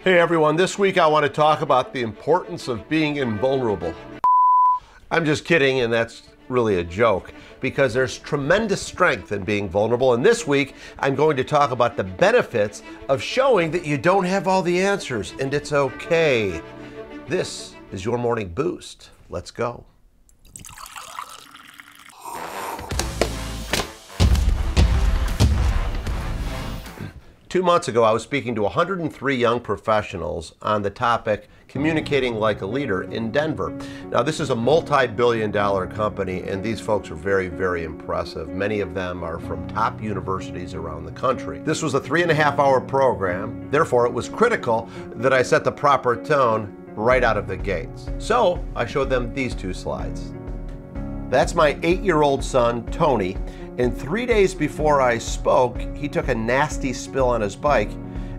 Hey everyone, this week I want to talk about the importance of being invulnerable. I'm just kidding, and that's really a joke, because there's tremendous strength in being vulnerable. And this week I'm going to talk about the benefits of showing that you don't have all the answers and it's okay. This is your morning boost. Let's go. 2 months ago, I was speaking to 103 young professionals on the topic communicating like a leader in Denver. Now, this is a multi-billion-dollar company, and these folks are very, very impressive. Many of them are from top universities around the country. This was a 3.5-hour program. Therefore, it was critical that I set the proper tone right out of the gates. So I showed them these 2 slides. That's my 8-year-old son, Tony. And 3 days before I spoke, he took a nasty spill on his bike,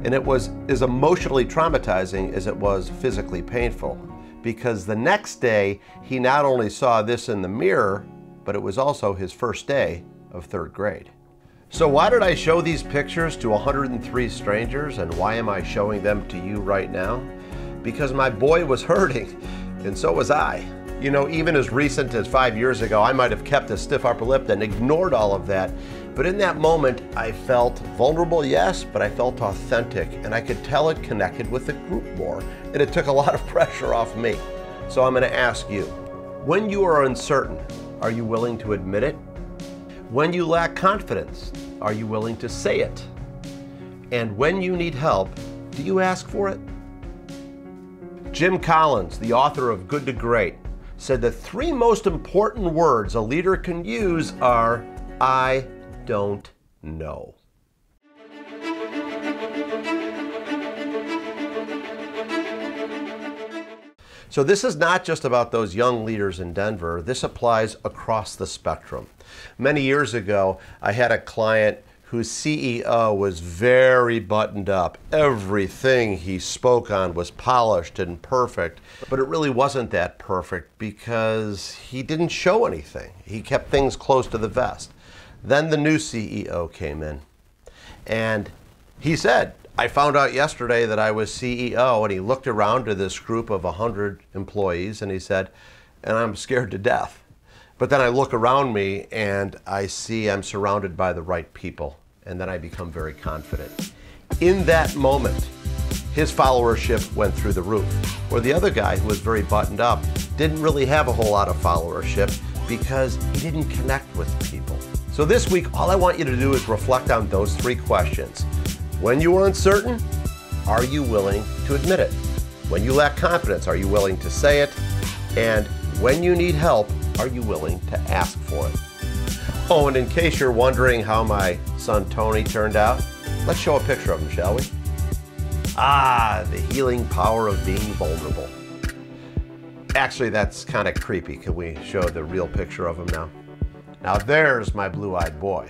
and it was as emotionally traumatizing as it was physically painful. Because the next day, he not only saw this in the mirror, but it was also his first day of 3rd grade. So why did I show these pictures to 103 strangers, and why am I showing them to you right now? Because my boy was hurting, and so was I. You know, even as recent as 5 years ago, I might have kept a stiff upper lip and ignored all of that. But in that moment, I felt vulnerable, yes, but I felt authentic, and I could tell it connected with the group more, and it took a lot of pressure off me. So I'm going to ask you, when you are uncertain, are you willing to admit it? When you lack confidence, are you willing to say it? And when you need help, do you ask for it? Jim Collins, the author of Good to Great, said the 3 most important words a leader can use are, I don't know. So this is not just about those young leaders in Denver. This applies across the spectrum. Many years ago, I had a client whose CEO was very buttoned up. Everything he spoke on was polished and perfect, but it really wasn't that perfect because he didn't show anything. He kept things close to the vest. Then the new CEO came in, and he said, I found out yesterday that I was CEO, and he looked around to this group of 100 employees and he said, and I'm scared to death. But then I look around me and I see I'm surrounded by the right people. And then I become very confident. In that moment, his followership went through the roof. Where the other guy, who was very buttoned up, didn't really have a whole lot of followership because he didn't connect with people. So this week, all I want you to do is reflect on those 3 questions. When you are uncertain, are you willing to admit it? When you lack confidence, are you willing to say it? And when you need help, are you willing to ask for it? Oh, and in case you're wondering how my son Tony turned out, let's show a picture of him, shall we? Ah, the healing power of being vulnerable. Actually, that's kind of creepy. Can we show the real picture of him now? Now there's my blue-eyed boy.